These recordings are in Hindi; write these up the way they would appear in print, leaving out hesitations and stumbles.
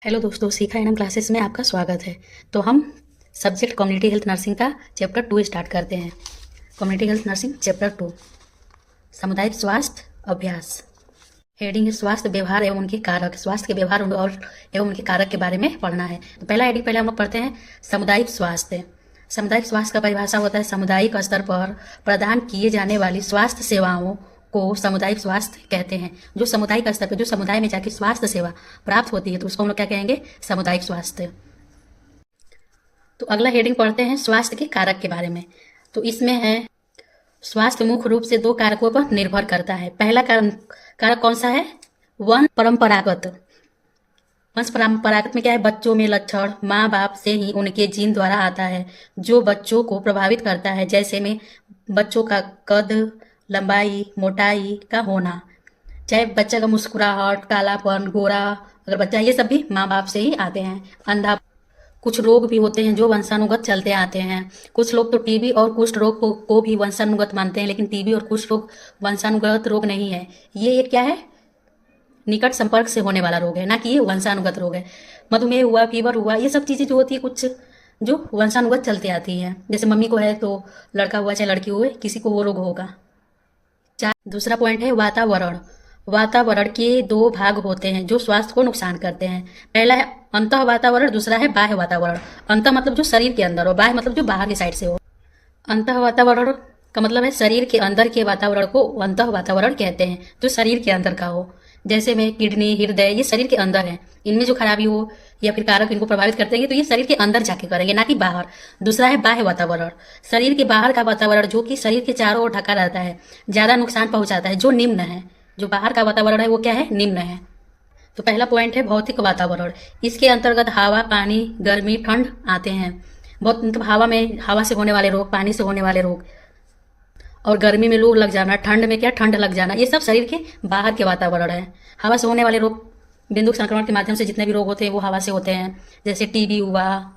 हेलो दोस्तों, सीखा एनएम क्लासेस में आपका स्वागत है। तो हम सब्जेक्ट कम्युनिटी हेल्थ नर्सिंग का चैप्टर 2 स्टार्ट करते हैं। कम्युनिटी हेल्थ नर्सिंग चैप्टर 2, सामुदायिक स्वास्थ्य अभ्यास। हेडिंग है स्वास्थ्य व्यवहार एवं उनके कारक। स्वास्थ्य के व्यवहार और एवं उनके कारक के बारे में पढ़ना है। तो पहला हेडिंग पहले हम लोग पढ़ते हैं सामुदायिक स्वास्थ्य। सामुदायिक स्वास्थ्य का परिभाषा होता है सामुदायिक स्तर पर प्रदान किए जाने वाली स्वास्थ्य सेवाओं को सामुदायिक स्वास्थ्य कहते हैं। जो सामुदायिक स्तर पर जो समुदाय में जाके स्वास्थ्य सेवा प्राप्त होती है तो उसको हम लोग क्या कहेंगे, सामुदायिक स्वास्थ्य। तो अगला हेडिंग पढ़ते हैं स्वास्थ्य के कारक के बारे में। तो इसमें है स्वास्थ्य मुख्य रूप से 2 कारकों पर निर्भर करता है। पहला कारक कौन सा है? वंश परंपरागत। वंश परंपरागत में क्या है? बच्चों में लक्षण माँ बाप से ही उनके जीन द्वारा आता है जो बच्चों को प्रभावित करता है, जैसे में बच्चों का कद, लंबाई, मोटाई का होना, चाहे बच्चा का मुस्कुराहट, कालापन, गोरा अगर बच्चा, ये सब भी माँ बाप से ही आते हैं। अंधा, कुछ रोग भी होते हैं जो वंशानुगत चलते आते हैं। कुछ लोग तो टीबी और कुष्ठ रोग को भी वंशानुगत मानते हैं, लेकिन टीबी और कुष्ठ रोग वंशानुगत रोग नहीं है। ये क्या है? निकट संपर्क से होने वाला रोग है, ना कि ये वंशानुगत रोग है। मधुमेह हुआ, फीवर हुआ, ये सब चीज़ें जो होती है कुछ जो वंशानुगत चलते आती हैं। जैसे मम्मी को है तो लड़का हुआ चाहे लड़की हुए, किसी को वो रोग होगा। दूसरा पॉइंट है वातावरण। वातावरण के 2 भाग होते हैं जो स्वास्थ्य को नुकसान करते हैं। पहला है अंतः वातावरण, दूसरा है बाह्य वातावरण। अंतः मतलब जो शरीर के अंदर हो, बाह्य मतलब जो बाहर की साइड से हो। अंतः वातावरण का मतलब है शरीर के अंदर के वातावरण को अंतः वातावरण कहते हैं, जो शरीर के अंदर का हो। जैसे में किडनी, हृदय, ये शरीर के अंदर है। इनमें जो खराबी हो या फिर कारक इनको प्रभावित करते हैं तो ये शरीर के अंदर जाके करेंगे, ना कि बाहर। दूसरा है बाह्य वातावरण। शरीर के बाहर का वातावरण जो कि शरीर के चारों ओर ढका रहता है, ज्यादा नुकसान पहुंचाता है, जो निम्न है। जो बाहर का वातावरण है वो क्या है? निम्न है। तो पहला पॉइंट है भौतिक वातावरण। इसके अंतर्गत हवा, पानी, गर्मी, ठंड आते हैं। बहुत मतलब हवा से होने वाले रोग, पानी से होने वाले रोग, और गर्मी में लू लग जाना, ठंड में क्या ठंड लग जाना, ये सब शरीर के बाहर के वातावरण है। हवा से होने वाले रोग, बिंदु संक्रमण के माध्यम से जितने भी रोग होते हैं वो हवा से होते हैं। जैसे टीबी हुआ,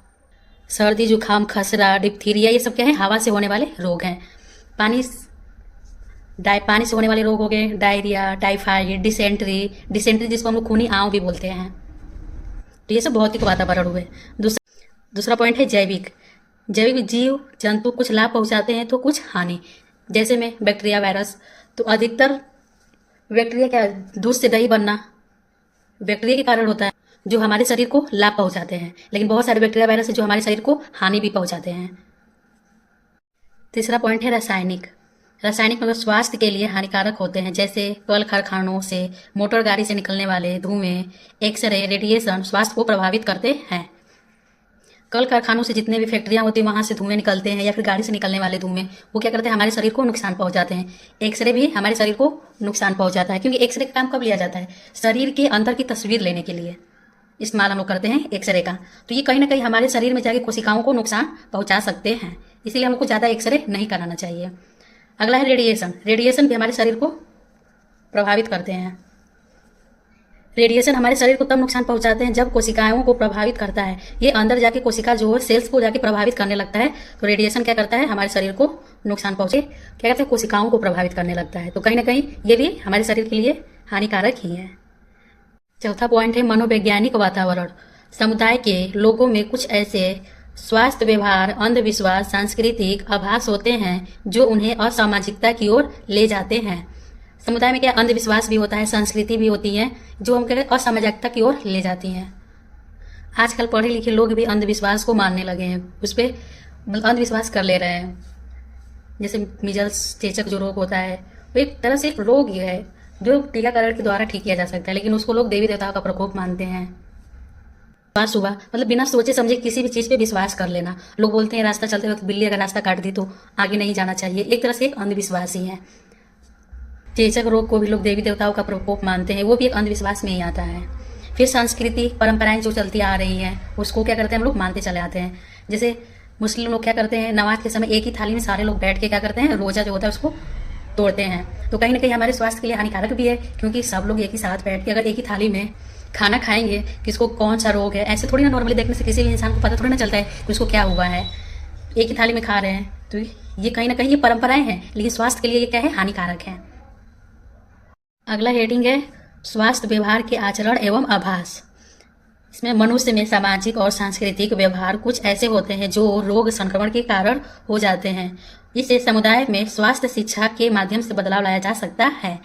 सर्दी जुकाम, खसरा, डिप्थीरिया, ये सब क्या है? हवा से होने वाले रोग हैं। पानी से होने वाले रोग हो गए डायरिया, टाइफाइड, डिसेंट्री जिसको हम लोग खूनी आंव भी बोलते हैं। तो ये सब भौतिक वातावरण हुए। दूसरा पॉइंट है जैविक। जैविक जीव जंतु कुछ लाभ पहुंचाते हैं तो कुछ हानि। जैसे में बैक्टीरिया, वायरस। तो अधिकतर बैक्टीरिया क्या, दूध से दही बनना बैक्टीरिया के कारण होता है जो हमारे शरीर को लाभ पहुंचाते हैं, लेकिन बहुत सारे बैक्टीरिया, वायरस है जो हमारे शरीर को हानि भी पहुंचाते हैं। तीसरा पॉइंट है रासायनिक। रासायनिक मतलब स्वास्थ्य के लिए हानिकारक होते हैं, जैसे कल कारखानों से, मोटर गाड़ी से निकलने वाले धुएं, एक्सरे, रेडिएशन स्वास्थ्य को प्रभावित करते हैं। कल कारखानों से जितने भी फैक्ट्रियां होती हैं वहां से धुएं निकलते हैं, या फिर गाड़ी से निकलने वाले धुएं, वो क्या करते हैं? हमारे शरीर को नुकसान पहुंचाते हैं। एक्सरे भी हमारे शरीर को नुकसान पहुंचाता है, क्योंकि एक्सरे का काम कब लिया जाता है? शरीर के अंदर की तस्वीर लेने के लिए इस्तेमाल हम लोग करते हैं एक्सरे का। तो ये कहीं ना कहीं हमारे शरीर में जाके कोशिकाओं को नुकसान पहुंचा सकते हैं, इसीलिए हमको ज़्यादा एक्सरे नहीं कराना चाहिए। अगला है रेडिएशन। रेडिएशन भी हमारे शरीर को प्रभावित करते हैं। रेडिएशन हमारे शरीर को तब नुकसान पहुंचाते हैं जब कोशिकाओं को प्रभावित करता है। ये अंदर जाके कोशिका जो है सेल्स को जाके प्रभावित करने लगता है। तो रेडिएशन क्या करता है? हमारे शरीर को नुकसान पहुंचे, क्या कहते हैं? कोशिकाओं को प्रभावित करने लगता है। तो कहीं ना कहीं ये भी हमारे शरीर के लिए हानिकारक ही है। चौथा पॉइंट है मनोवैज्ञानिक वातावरण। समुदाय के लोगों में कुछ ऐसे स्वास्थ्य व्यवहार, अंधविश्वास, सांस्कृतिक आभास होते हैं जो उन्हें असामाजिकता की ओर ले जाते हैं। समुदाय में क्या अंधविश्वास भी होता है, संस्कृति भी होती है जो हम कहते हैं असामाजिकता की ओर ले जाती हैं। आजकल पढ़े लिखे लोग भी अंधविश्वास को मानने लगे हैं, उस पर अंधविश्वास कर ले रहे हैं। जैसे मिजल्स, चेचक जो रोग होता है वो एक तरह से एक रोग ही है जो टीकाकरण के द्वारा ठीक किया जा सकता है, लेकिन उसको लोग देवी देवताओं का प्रकोप मानते हैं। विश्वास हुआ मतलब बिना सोचे समझे किसी भी चीज़ पे विश्वास कर लेना। लोग बोलते हैं रास्ता चलते वक्त बिल्ली अगर रास्ता काट दी तो आगे नहीं जाना चाहिए, एक तरह से एक अंधविश्वास ही है। चेचक रोग को भी लोग देवी देवताओं का प्रकोप मानते हैं, वो भी एक अंधविश्वास में ही आता है। फिर संस्कृति परंपराएं जो चलती आ रही हैं उसको क्या करते हैं? हम लोग मानते चले आते हैं। जैसे मुस्लिम लोग क्या करते हैं? नमाज के समय एक ही थाली में सारे लोग बैठ के क्या करते हैं? रोजा जो होता है उसको तोड़ते हैं। तो कहीं ना कहीं हमारे स्वास्थ्य के लिए हानिकारक भी है, क्योंकि सब लोग एक ही साथ बैठ के अगर एक ही थाली में खाना खाएंगे, किसको कौन सा रोग है, ऐसे थोड़ी ना नॉर्मली देखने से किसी भी इंसान को पता थोड़ी ना चलता है कि उसको क्या हुआ है। एक ही थाली में खा रहे हैं, तो ये कहीं ना कहीं ये परंपराएं हैं, लेकिन स्वास्थ्य के लिए ये क्या है? हानिकारक है। अगला हेडिंग है स्वास्थ्य व्यवहार के आचरण एवं आभास। इसमें मनुष्य में सामाजिक और सांस्कृतिक व्यवहार कुछ ऐसे होते हैं जो रोग संक्रमण के कारण हो जाते हैं। इसे समुदाय में स्वास्थ्य शिक्षा के माध्यम से बदलाव लाया जा सकता है।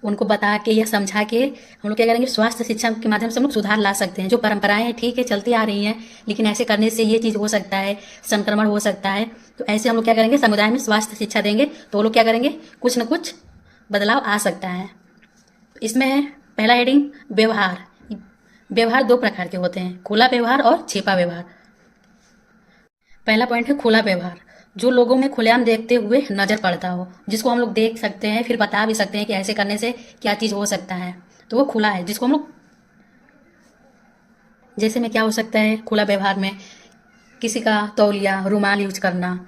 उनको बता के या समझा के हम लोग क्या करेंगे, स्वास्थ्य शिक्षा के माध्यम से हम लोग सुधार ला सकते हैं। जो परंपराएं हैं ठीक है चलती आ रही हैं, लेकिन ऐसे करने से ये चीज़ हो सकता है, संक्रमण हो सकता है। तो ऐसे हम लोग क्या करेंगे, समुदाय में स्वास्थ्य शिक्षा देंगे तो वो लोग क्या करेंगे, कुछ न कुछ बदलाव आ सकता है। इसमें है पहला हेडिंग व्यवहार। व्यवहार दो प्रकार के होते हैं, खुला व्यवहार और छिपा व्यवहार। पहला पॉइंट है खुला व्यवहार, जो लोगों में खुलेआम देखते हुए नजर पड़ता हो, जिसको हम लोग देख सकते हैं, फिर बता भी सकते हैं कि ऐसे करने से क्या चीज़ हो सकता है, तो वो खुला है। जिसको हम लोग, जैसे में क्या हो सकता है खुला व्यवहार में, किसी का तौलिया रुमाल यूज करना,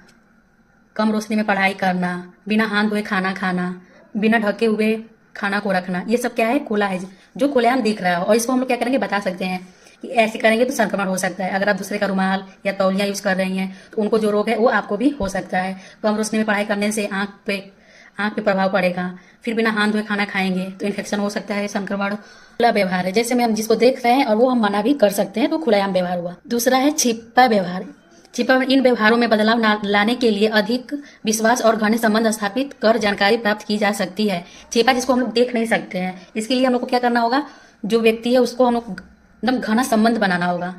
कम रोशनी में पढ़ाई करना, बिना हाथ धोए खाना खाना, बिना ढके हुए खाना को रखना, ये सब क्या है, खुला है, जो खुलेआम दिख रहा है। और इसको हम लोग क्या करेंगे, बता सकते हैं कि ऐसे करेंगे तो संक्रमण हो सकता है। अगर आप दूसरे का रुमाल या तौलिया यूज कर रही हैं तो उनको जो रोग है वो आपको भी हो सकता है। कम रोशनी में पढ़ाई करने से आँख पे प्रभाव पड़ेगा। फिर बिना हाथ धोए खाना खाएंगे तो इन्फेक्शन हो सकता है, संक्रमण। खुला व्यवहार है, जैसे में हम जिसको देख रहे हैं और वो हम मना भी कर सकते हैं, तो खुलेआम व्यवहार हुआ। दूसरा है छिपा व्यवहार। छिपा, इन व्यवहारों में बदलाव लाने के लिए अधिक विश्वास और घने संबंध स्थापित कर जानकारी प्राप्त की जा सकती है। छिपा जिसको हम लोग देख नहीं सकते हैं, इसके लिए हम लोग को क्या करना होगा, जो व्यक्ति है उसको हम लोग एकदम घना संबंध बनाना होगा।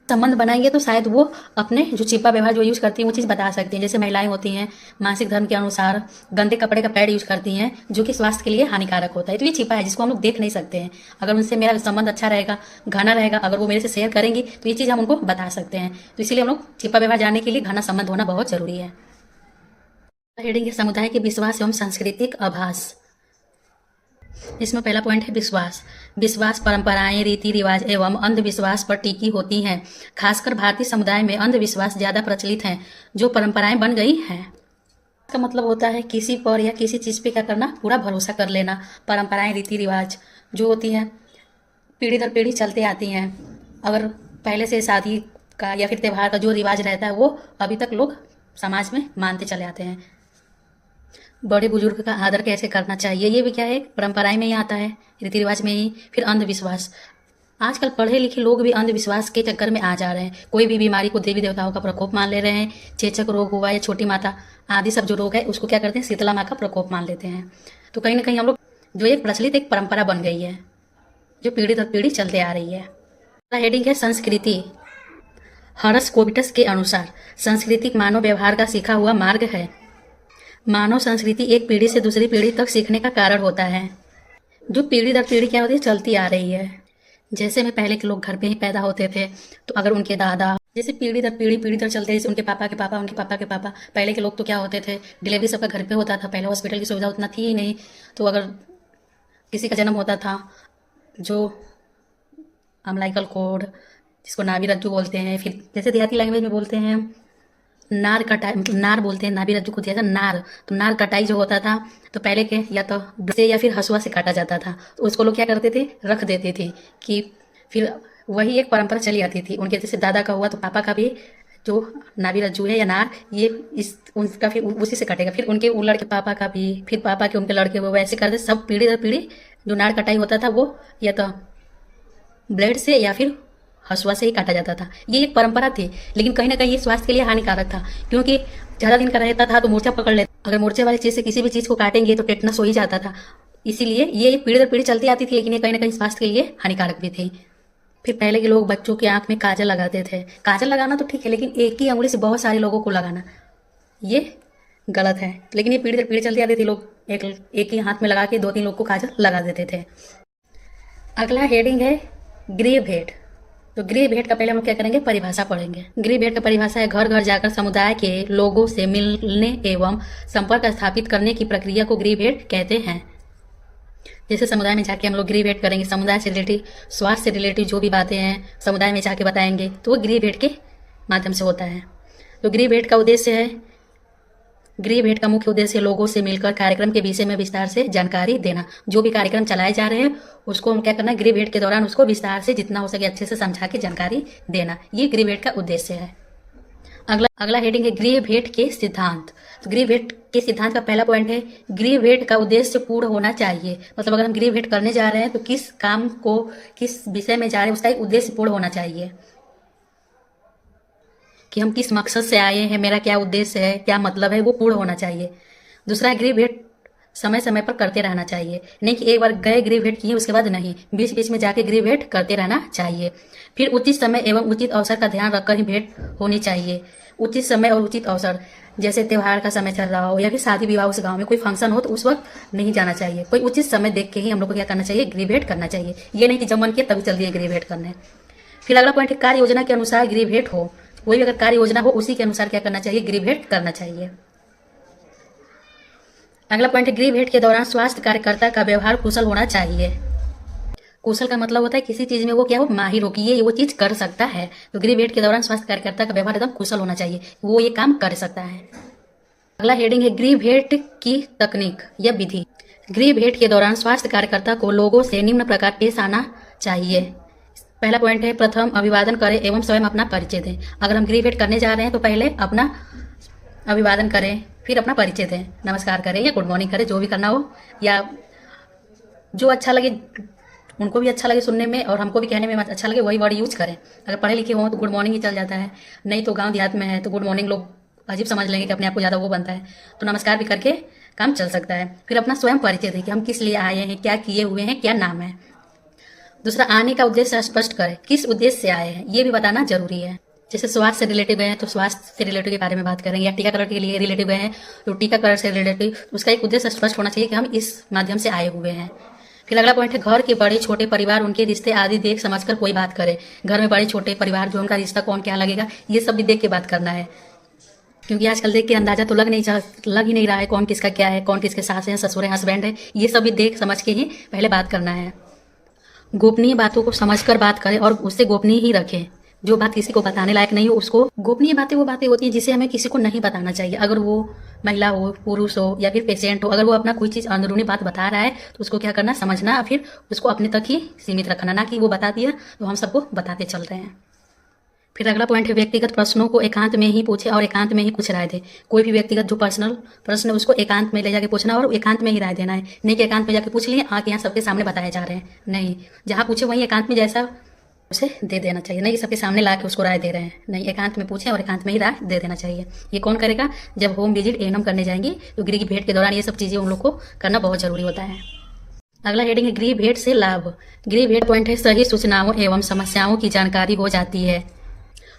संबंध बनाएंगे तो शायद वो अपने जो छिपा व्यवहार जो यूज करती हैं वो चीज़ बता सकती हैं। जैसे महिलाएं होती हैं मासिक धर्म के अनुसार गंदे कपड़े का पैड यूज करती हैं, जो कि स्वास्थ्य के लिए हानिकारक होता है, तो ये छिपा है जिसको हम लोग देख नहीं सकते हैं। अगर उनसे मेरा संबंध अच्छा रहेगा, घना रहेगा, अगर वो मेरे से शेयर करेंगी तो ये चीज़ हम उनको बता सकते हैं। तो इसीलिए हम लोग छिपा व्यवहार जानने के लिए घना संबंध होना बहुत जरूरी है। हेडिंग है समुदाय के विश्वास एवं सांस्कृतिक आभास। इसमें पहला पॉइंट है विश्वास। विश्वास परंपराएं, रीति रिवाज एवं अंधविश्वास पर टिकी होती हैं। खासकर भारतीय समुदाय में अंधविश्वास ज़्यादा प्रचलित हैं, जो परंपराएं बन गई हैं। इसका मतलब होता है किसी पर या किसी चीज़ पे क्या करना, पूरा भरोसा कर लेना। परंपराएं, रीति रिवाज जो होती हैं पीढ़ी दर पीढ़ी चलते आती हैं। अगर पहले से शादी का या फिर त्यौहार का जो रिवाज रहता है वो अभी तक लोग समाज में मानते चले आते हैं। बड़े बुजुर्ग का आदर कैसे करना चाहिए, ये भी क्या है, परंपराएं में ही आता है, रीति रिवाज में ही। फिर अंधविश्वास, आजकल पढ़े लिखे लोग भी अंधविश्वास के चक्कर में आ जा रहे हैं। कोई भी बीमारी को देवी देवताओं का प्रकोप मान ले रहे हैं। चेचक रोग हुआ या छोटी माता आदि सब जो रोग है उसको क्या करते हैं, शीतला माँ का प्रकोप मान लेते हैं। तो कहीं ना कहीं हम लोग जो एक प्रचलित एक परंपरा बन गई है, जो पीढ़ी दर पीढ़ी चलते आ रही है। हेडिंग है संस्कृति। हर्ष कोविटस के अनुसार सांस्कृतिक मानव व्यवहार का सीखा हुआ मार्ग है। मानव संस्कृति एक पीढ़ी से दूसरी पीढ़ी तक सीखने का कारण होता है, जो पीढ़ी दर पीढ़ी क्या होती है, चलती आ रही है। जैसे में पहले के लोग घर पे ही पैदा होते थे, तो अगर उनके दादा, जैसे पीढ़ी दर चलते, जैसे उनके पापा के पापा, उनके पापा के पापा, पहले के लोग तो क्या होते थे, डिलीवरी सबका घर पे होता था। पहले हॉस्पिटल की सुविधा उतना थी ही नहीं, तो अगर किसी का जन्म होता था, जो अम्लाइकल कोड जिसको नाभि रज्जु बोलते हैं, फिर जैसे देहाती लैंग्वेज में बोलते हैं नार कटाई, नार बोलते हैं, नाभि रज्जु को दिया था नार। तो नार कटाई जो होता था तो पहले के या तो से या फिर हसुआ से काटा जाता था, तो उसको लोग क्या करते थे, रख देते थे कि फिर वही एक परंपरा चली आती थी। उनके जैसे दादा का हुआ तो पापा का भी जो नाभि रज्जु है या नार, ये इस उनका फिर उसी से कटेगा, फिर उनके लड़के पापा का भी, फिर पापा के उनके लड़के वो, वैसे करते सब पीढ़ी दर पीढ़ी जो नार कटाई होता था वो या तो ब्लेड से या फिर हसुआ से ही काटा जाता था। ये एक परंपरा थी, लेकिन कहीं ना कहीं ये स्वास्थ्य के लिए हानिकारक था, क्योंकि ज़्यादा दिन का रहता था तो मूर्छा पकड़ लेता। अगर मूर्छे वाली चीज़ से किसी भी चीज़ को काटेंगे तो टेटनस हो ही जाता था। इसीलिए ये पीढ़ी दर पीढ़ी चलती आती थी, लेकिन ये कहीं ना कहीं स्वास्थ्य के लिए हानिकारक भी थी। फिर पहले के लोग बच्चों की आंख में काजल लगाते थे। काजल लगाना तो ठीक है, लेकिन एक ही अंगुली से बहुत सारे लोगों को लगाना ये गलत है। लेकिन ये पीढ़ी दर पीढ़ी चलती आती थी, लोग एक ही हाथ में लगा के 2-3 लोग को काजल लगा देते थे। अगला हेडिंग है गृह भेंट। तो गृह भेंट का पहले हम क्या करेंगे, परिभाषा पढ़ेंगे। गृह भेंट का परिभाषा है घर घर जाकर समुदाय के लोगों से मिलने एवं संपर्क स्थापित करने की प्रक्रिया को गृह भेंट कहते हैं। जैसे समुदाय में जाके हम लोग गृह भेंट करेंगे, समुदाय से रिलेटिव, स्वास्थ्य से रिलेटिव जो भी बातें हैं समुदाय में जाके बताएंगे, तो वो गृह भेंट के माध्यम से होता है। तो गृह भेंट का उद्देश्य है, गृह भेंट का मुख्य उद्देश्य लोगों से मिलकर कार्यक्रम के विषय में विस्तार से जानकारी देना। जो भी कार्यक्रम चलाए जा रहे हैं उसको हम क्या करना, गृह भेंट के दौरान उसको विस्तार से जितना हो सके अच्छे से समझा के जानकारी देना, ये गृह भेंट का उद्देश्य है। अगला हेडिंग है गृह भेंट के सिद्धांत। तो गृह भेंट के सिद्धांत का पहला पॉइंट है गृह भेंट का उद्देश्य पूर्ण होना चाहिए। मतलब अगर हम गृह भेंट करने जा रहे हैं तो किस काम को, किस विषय में जा रहे हैं, उसका एक उद्देश्य पूर्ण होना चाहिए कि हम किस मकसद से आए हैं, मेरा क्या उद्देश्य है, क्या मतलब है, वो पूर्ण होना चाहिए। दूसरा है गृह भेंट समय समय पर करते रहना चाहिए, नहीं कि एक बार गए गृह भेंट किए उसके बाद नहीं, बीच बीच में जाके गृह भेंट करते रहना चाहिए। फिर उचित समय एवं उचित अवसर का ध्यान रखकर ही भेंट होनी चाहिए। उचित समय और उचित अवसर, जैसे त्यौहार का समय चल रहा हो या फिर शादी विवाह उस गांव में कोई फंक्शन हो तो उस वक्त नहीं जाना चाहिए। कोई उचित समय देख के ही हम लोग को क्या करना चाहिए, गृह भेंट करना चाहिए। ये नहीं कि जब मन किया तभी चल दिए गृह भेंट करने। फिर अगला पॉइंट है कार्य योजना के अनुसार गृह भेंट हो। कोई भी अगर कार्य योजना हो उसी के अनुसार क्या करना चाहिए, गृह भेंट करना चाहिए। अगला पॉइंट है गृह भेंट के दौरान स्वास्थ्य कार्यकर्ता का व्यवहार कुशल होना चाहिए। कुशल का मतलब होता है किसी चीज में वो क्या हो, माहिर हो कि ये वो चीज कर सकता है। तो गृह भेंट के दौरान स्वास्थ्य कार्यकर्ता का व्यवहार एकदम कुशल होना चाहिए, वो ये काम कर सकता है। अगला हेडिंग है गृह भेंट की तकनीक या विधि। गृह भेंट के दौरान स्वास्थ्य कार्यकर्ता को लोगों से निम्न प्रकार पेश आना चाहिए। पहला पॉइंट है प्रथम अभिवादन करें एवं स्वयं अपना परिचय दें। अगर हम गृह भेंट करने जा रहे हैं तो पहले अपना अभिवादन करें, फिर अपना परिचय दें, नमस्कार करें या गुड मॉर्निंग करें, जो भी करना हो, या जो अच्छा लगे, उनको भी अच्छा लगे सुनने में और हमको भी कहने में अच्छा लगे वही वर्ड यूज करें। अगर पढ़े लिखे हों तो गुड मॉर्निंग ही चल जाता है, नहीं तो गांव देहात में है तो गुड मॉर्निंग लोग अजीब समझ लेंगे कि अपने आप को ज़्यादा वो बनता है, तो नमस्कार भी करके काम चल सकता है। फिर अपना स्वयं परिचय दें कि हम किस लिए आए हैं, क्या किए हुए हैं, क्या नाम है। दूसरा आने का उद्देश्य स्पष्ट करें, किस उद्देश्य से आए हैं ये भी बताना जरूरी है। जैसे स्वास्थ्य से रिलेटिव गए हैं तो स्वास्थ्य से रिलेटिव के बारे में बात करेंगे, या टीकाकरण के लिए रिलेटिव गए हैं तो टीकाकरण से रिलेटिव, उसका एक उद्देश्य स्पष्ट होना चाहिए कि हम इस माध्यम से आए हुए हैं। फिर अगला पॉइंट है घर के बड़े छोटे परिवार उनके रिश्ते आदि देख समझकर कोई बात करे। घर में बड़े छोटे परिवार जो उनका रिश्ता कौन क्या लगेगा ये सब भी देख के बात करना है, क्योंकि आजकल देख के अंदाजा तो लग ही नहीं रहा है कौन किसका क्या है, कौन किसके सास है, ससुर है, हस्बैंड है, ये सब भी देख समझ के ही पहले बात करना है। गोपनीय बातों को समझकर बात करें और उससे गोपनीय ही रखें। जो बात किसी को बताने लायक नहीं हो उसको, गोपनीय बातें वो बातें होती हैं जिसे हमें किसी को नहीं बताना चाहिए। अगर वो महिला हो, पुरुष हो या फिर पेशेंट हो, अगर वो अपना कोई चीज़ अंदरूनी बात बता रहा है तो उसको क्या करना, समझना, फिर उसको अपने तक ही सीमित रखना, ना कि वो बता दिया तो हम सबको बताते चल रहे हैं। फिर अगला पॉइंट है व्यक्तिगत प्रश्नों को एकांत में ही पूछे और एकांत में ही कुछ राय दे। कोई भी व्यक्तिगत जो पर्सनल प्रश्न है उसको एकांत में ले जाके पूछना और एकांत में ही राय देना है, नहीं कि एकांत में जाके पूछ लिए आके यहाँ सबके सामने बताए जा रहे हैं, नहीं, जहाँ पूछे वहीं एकांत में जैसा उसे दे देना चाहिए, नहीं कि सबके सामने ला के उसको राय दे रहे हैं, नहीं, एकांत में पूछें और एकांत में ही राय दे देना चाहिए। ये कौन करेगा, जब होम विजिट एएनएम करने जाएंगे तो गृह भेंट के दौरान ये सब चीज़ें उन लोग को करना बहुत जरूरी होता है। अगला हेडिंग है गृह भेंट से लाभ। गृह भेंट पॉइंट है सही सूचनाओं एवं समस्याओं की जानकारी हो जाती है।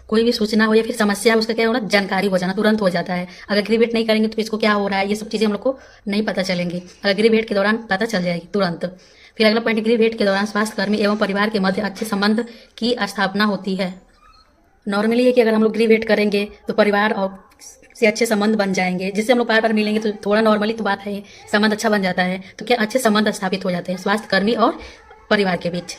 कोई भी सूचना हो या फिर समस्या उसका क्या होना, जानकारी हो जाना, तुरंत हो जाता है। अगर गृह भेंट नहीं करेंगे तो इसको क्या हो रहा है ये सब चीज़ें हम लोग को नहीं पता चलेंगी, अगर गृह भेंट के दौरान पता चल जाएगी तुरंत। फिर अगला पॉइंट, गृह भेंट के दौरान स्वास्थ्यकर्मी एवं परिवार के मध्य अच्छे संबंध की स्थापना होती है। नॉर्मली है कि अगर हम लोग गृह भेंट करेंगे तो परिवार और से अच्छे संबंध बन जाएंगे, जिससे हम लोग बार बार मिलेंगे तो थोड़ा नॉर्मली तो बात है, संबंध अच्छा बन जाता है, तो क्या अच्छे संबंध स्थापित हो जाते हैं स्वास्थ्यकर्मी और परिवार के बीच।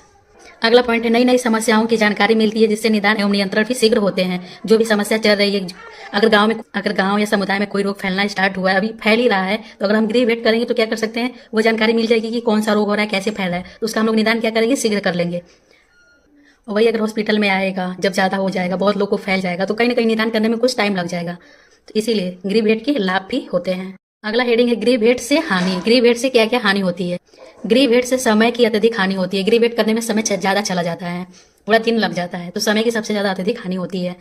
अगला पॉइंट है नई नई समस्याओं की जानकारी मिलती है, जिससे निदान एवं नियंत्रण भी शीघ्र होते हैं। जो भी समस्या चल रही है, अगर गांव या समुदाय में कोई रोग फैलना स्टार्ट हुआ है, अभी फैल ही रहा है, तो अगर हम गृह भेंट करेंगे तो क्या कर सकते हैं, वो जानकारी मिल जाएगी कि कौन सा रोग हो रहा है, कैसे फैल रहा है, तो उसका हम लोग निदान क्या करेंगे, शीघ्र कर लेंगे। वही अगर हॉस्पिटल में आएगा, जब ज़्यादा हो जाएगा, बहुत लोग को फैल जाएगा, तो कहीं ना कहीं निदान करने में कुछ टाइम लग जाएगा, तो इसीलिए गृह भेंट के लाभ भी होते हैं। अगला हेडिंग है गृह भेंट से हानि। गृह भेंट से क्या क्या हानि होती है। गृह भेंट से समय की अत्यधिक हानि होती है। गृह भेंट करने में समय ज़्यादा चला जाता है, पूरा दिन लग जाता है, तो समय की सबसे ज़्यादा अत्यधिक हानि होती है।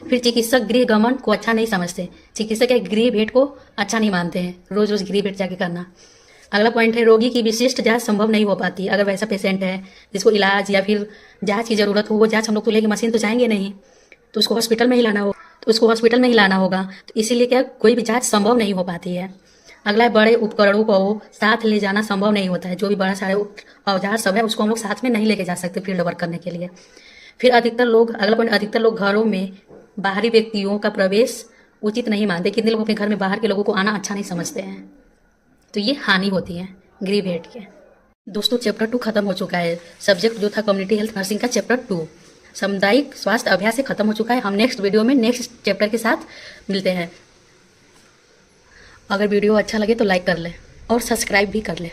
फिर चिकित्सक गृह गमन को अच्छा नहीं समझते। चिकित्सक गृह भेंट को अच्छा नहीं मानते हैं, रोज रोज गृह भेंट जाके करना। अगला पॉइंट है रोगी की विशिष्ट जांच संभव नहीं हो पाती। अगर वैसा पेशेंट है जिसको इलाज या फिर जांच की जरूरत हो, वो जांच हम लोग तो लेके मशीन तो जाएंगे नहीं, तो उसको हॉस्पिटल में ही लाना होगा, तो इसीलिए क्या कोई भी जांच संभव नहीं हो पाती है। अगला है बड़े उपकरणों को साथ ले जाना संभव नहीं होता है। जो भी बड़ा सारे औजार सब है उसको हम लोग साथ में नहीं लेके जा सकते फील्ड वर्क करने के लिए। फिर अधिकतर लोग घरों में बाहरी व्यक्तियों का प्रवेश उचित नहीं मानते। कितने लोग अपने घर में बाहर के लोगों को आना अच्छा नहीं समझते हैं, तो ये हानि होती है गृह भेंट के। दोस्तों चैप्टर 2 खत्म हो चुका है। सब्जेक्ट जो था कम्युनिटी हेल्थ नर्सिंग का चैप्टर 2 सामुदायिक स्वास्थ्य अभ्यास से खत्म हो चुका है। हम नेक्स्ट वीडियो में नेक्स्ट चैप्टर के साथ मिलते हैं। अगर वीडियो अच्छा लगे तो लाइक कर लें और सब्सक्राइब भी कर लें।